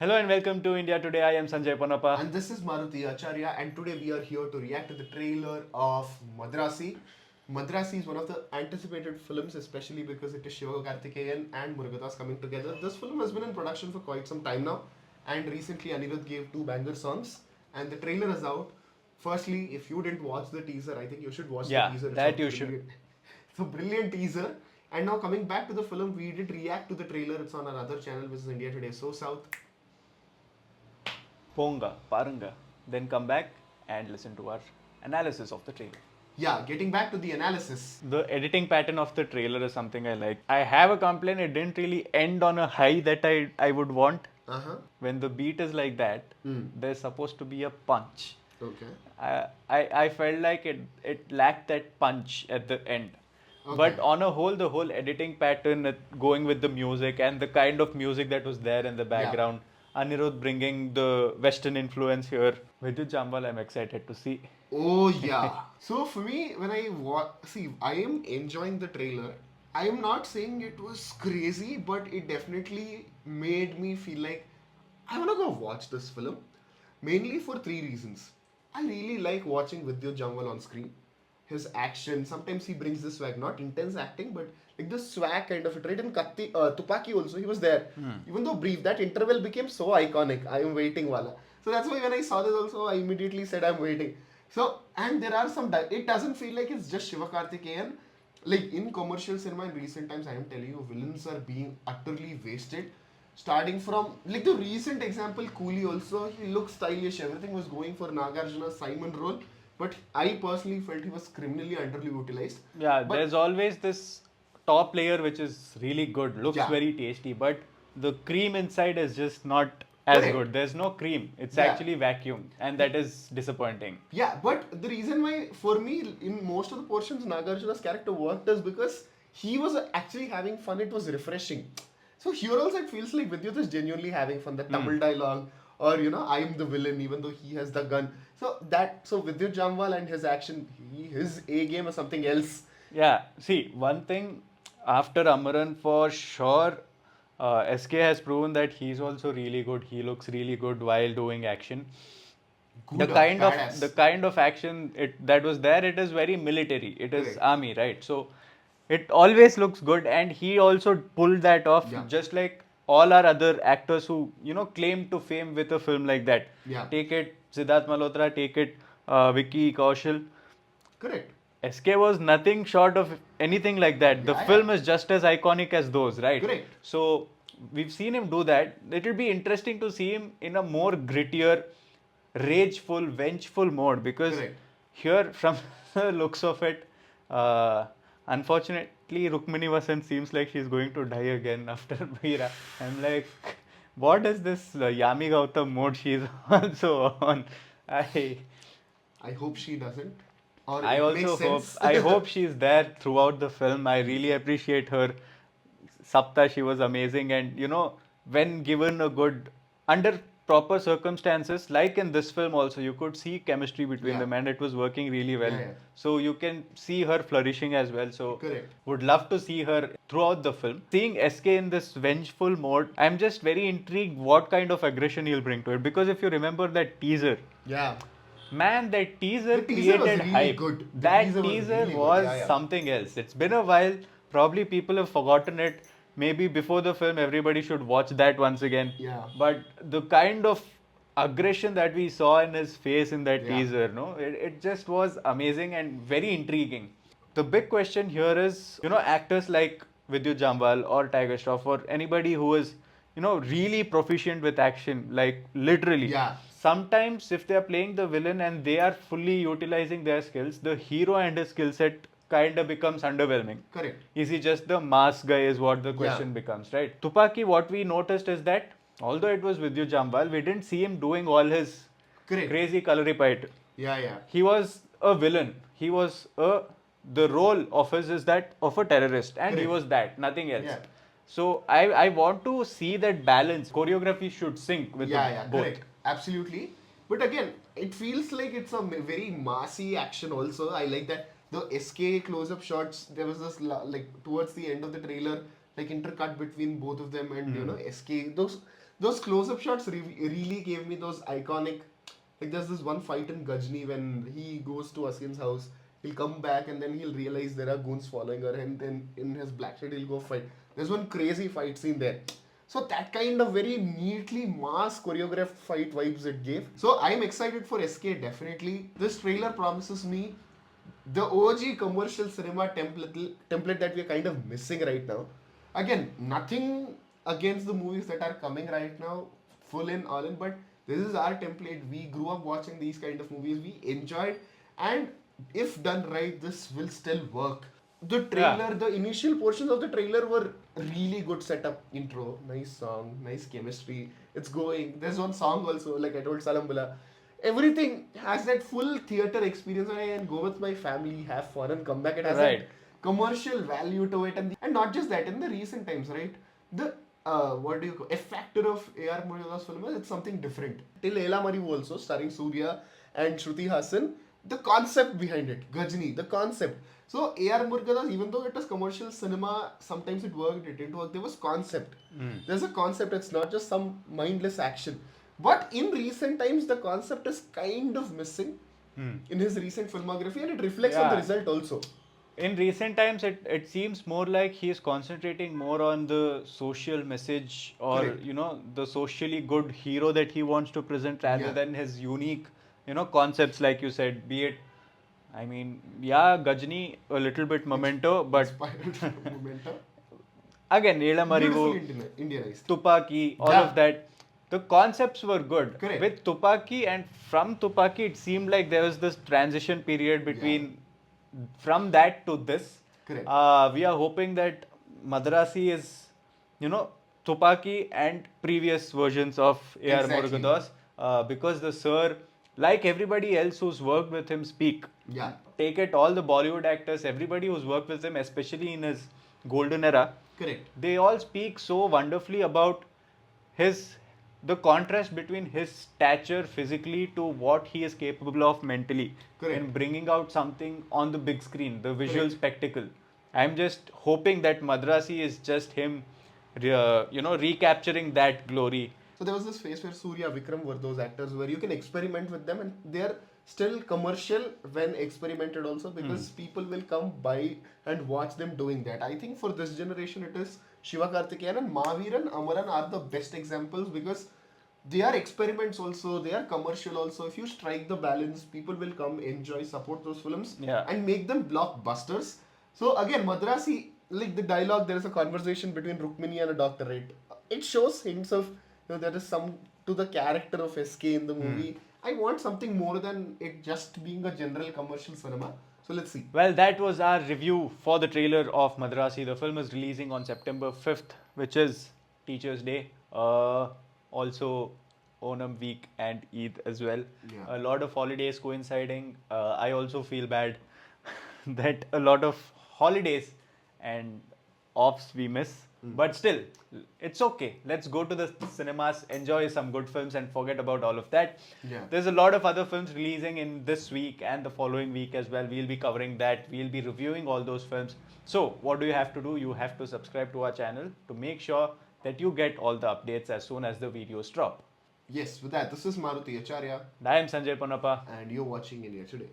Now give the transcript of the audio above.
Hello and welcome to India Today. I am Sanjay Panapa. And this is Maruti Acharya, and today we are here to react to the trailer of Madharaasi. Madharaasi is one of the anticipated films, especially because it is Sivakarthikeyan and Murugadoss coming together. This film has been in production for quite some time now, and recently Anirudh gave two banger songs, and the trailer is out. Firstly, if you didn't watch the teaser, I think you should watch Yeah, the teaser. that you should. It's a brilliant teaser. And now coming back to the film, we did react to the trailer. It's on our other channel, which is India Today So South. Ponga, Paranga. Then come back and listen to our analysis of the trailer. Yeah, getting back to the analysis. The editing pattern of the trailer is something I like. I have a complaint, it didn't really end on a high that I would want. Uh-huh. When the beat is like that, there's supposed to be a punch. Okay. I felt like it lacked that punch at the end. Okay. But on a whole, the whole editing pattern, going with the music and the kind of music that was there in the background, Anirudh bringing the Western influence here. Vidyut Jambal, I'm excited to see. Oh yeah. So for me, when I see, I am enjoying the trailer. I am not saying it was crazy, but it definitely made me feel like I wanna go watch this film. Mainly for three reasons. I really like watching Vidyut Jambal on screen. His action, sometimes he brings the swag, not intense acting, but like the swag kind of it. Right in Tupaki also, he was there. Even though brief, that interval became so iconic. I am waiting, wala. So that's why when I saw this also, I immediately said I'm waiting. So, and there are some, it doesn't feel like it's just Sivakarthikeyan. Like in commercial cinema in recent times, I am telling you, villains are being utterly wasted. Starting from, like the recent example, Coolie also, he looked stylish, everything was going for Nagarjuna's Simon role. But I personally felt he was criminally underutilized. Yeah, But there's always this top layer which is really good, looks Yeah. very tasty, but the cream inside is just not as Correct. good. There's no cream. It's Yeah. actually vacuum, and that is disappointing. yeah, but the reason why for me in most of the portions Nagarjuna's character worked is because he was actually having fun. It was refreshing. So here also it feels like Vidyut is genuinely having fun. The double dialogue, or I am the villain, even though he has the gun. So Vidyut Jamwal and his action, his A game is something else. Yeah, see, one thing after Amaran, for sure, SK has proven that he's also really good. He looks really good while doing action. The Good, kind of badass. the kind of action that was there, it is very military. It is Correct. army, right? So it always looks good, and he also pulled that off, Yeah. just like all our other actors who claim to fame with a film like that. Yeah. Take it Siddharth Malhotra, take it Vicky Kaushal. Correct. SK was nothing short of anything like that. The Yeah, film is just as iconic as those, right? Correct. So we've seen him do that. It will be interesting to see him in a more grittier, rageful, vengeful mode, because Correct. here, from the looks of it, unfortunately, Rukmini Vasanth seems like she's going to die again after Veera. I'm like, what is this Yami Gautam mode she's also on? I hope she doesn't. Or I it also makes hope sense. I hope she's there throughout the film. I really appreciate her. Sapta, she was amazing, and when given a good under proper circumstances, like in this film also, you could see chemistry between Yeah. them, and it was working really well. Yeah, yeah. So you can see her flourishing as well. So Correct. would love to see her throughout the film. Seeing SK in this vengeful mode, I'm just very intrigued what kind of aggression he'll bring to it. Because if you remember that teaser, Yeah. man, that teaser The teaser was created really hype. good. The That teaser was teaser really good. was Yeah, yeah. something else. It's been a while. Probably people have forgotten it. Maybe before the film, everybody should watch that once again. Yeah. But the kind of aggression that we saw in his face in that Yeah. teaser, it just was amazing and very intriguing. The big question here is, actors like Vidyut Jambal or Tiger Shroff or anybody who is, really proficient with action, like literally. Yeah. Sometimes if they are playing the villain and they are fully utilizing their skills, the hero and his skill set kind of becomes underwhelming. Correct. Is he just the mask guy is what the question becomes, right? Tupaki, what we noticed is that although it was Vidyut Jambal, we didn't see him doing all his Correct. crazy coloripite. Yeah, yeah. He was a villain. He was the role of his is that of a terrorist, and he Correct. was that, nothing else. Yeah. So I want to see that balance. Choreography should sync with both. Correct. Absolutely. But again, it feels like it's a very massy action also. I like that. The SK close-up shots, there was this, like, towards the end of the trailer, like, intercut between both of them and, SK. Those those close-up shots really gave me those iconic. Like there's this one fight in Gajni when he goes to Asin's house. He'll come back and then he'll realize there are goons following her, and then in his black shade he'll go fight. There's one crazy fight scene there. So that kind of very neatly mass choreographed fight vibes it gave. So I'm excited for SK definitely. This trailer promises me the OG commercial cinema template that we're kind of missing right now. Again, nothing against the movies that are coming right now, full in, all in, but this is our template. We grew up watching these kind of movies. We enjoyed, and if done right, this will still work. The trailer, the initial portions of the trailer were really good setup. Intro, nice song, nice chemistry. It's going. There's one song also, like I told Salambula. Everything has that full theater experience, and I can go with my family, have fun, and come back. It has that commercial value to it, and not just that. In the recent times, right, the what do you call F factor of A.R.Murugadoss film is it's something different. Till Ela Marivu also, starring Surya and Shruti Hassan, the concept behind it, Gajni, the concept. So A.R.Murugadoss, even though it was commercial cinema, sometimes it worked, it didn't work. There was concept. There's a concept. It's not just some mindless action. But in recent times, the concept is kind of missing in his recent filmography, and it reflects on the result also. In recent times, it seems more like he is concentrating more on the social message or the socially good hero that he wants to present rather than his unique concepts, like you said, be it. I mean, Gajni, a little bit Memento, but Memento. Again, Ela Marivu, Indianized. Tupaki, all of that. The concepts were good. Correct. With Tupaki, and from Tupaki, it seemed like there was this transition period between from that to this. Correct. We are hoping that Madharaasi is, Tupaki and previous versions of A.R.Murugadoss, because the sir, like everybody else who's worked with him, speak. Yeah. Take it, all the Bollywood actors, everybody who's worked with him, especially in his golden era. Correct. They all speak so wonderfully about the contrast between his stature physically to what he is capable of mentally. Correct. In bringing out something on the big screen, the visual spectacle. I'm just hoping that Madharaasi is just him, recapturing that glory. So there was this phase where Surya, Vikram were those actors where you can experiment with them, and they're still commercial when experimented also, because people will come by and watch them doing that. I think for this generation it is Sivakarthikeyan and Mahaveeran, Amaran are the best examples, because they are experiments also, they are commercial also. If you strike the balance, people will come, enjoy, support those films and make them blockbusters. So again, Madharaasi, like the dialogue, there is a conversation between Rukmini and a doctor, right? It shows hints of, there is some to the character of SK in the movie. I want something more than it just being a general commercial cinema. So let's see. Well, that was our review for the trailer of Madharaasi. The film is releasing on September 5th, which is Teachers' Day. Also Onam week and Eid as well. Yeah. A lot of holidays coinciding. I also feel bad that a lot of holidays and offs we miss. But still, it's okay. Let's go to the cinemas, enjoy some good films and forget about all of that. Yeah. There's a lot of other films releasing in this week and the following week as well. We'll be covering that. We'll be reviewing all those films. So what do you have to do? You have to subscribe to our channel to make sure that you get all the updates as soon as the videos drop. Yes, with that, this is Maruti Acharya. I am Sanjay Panappa. And you're watching India Today.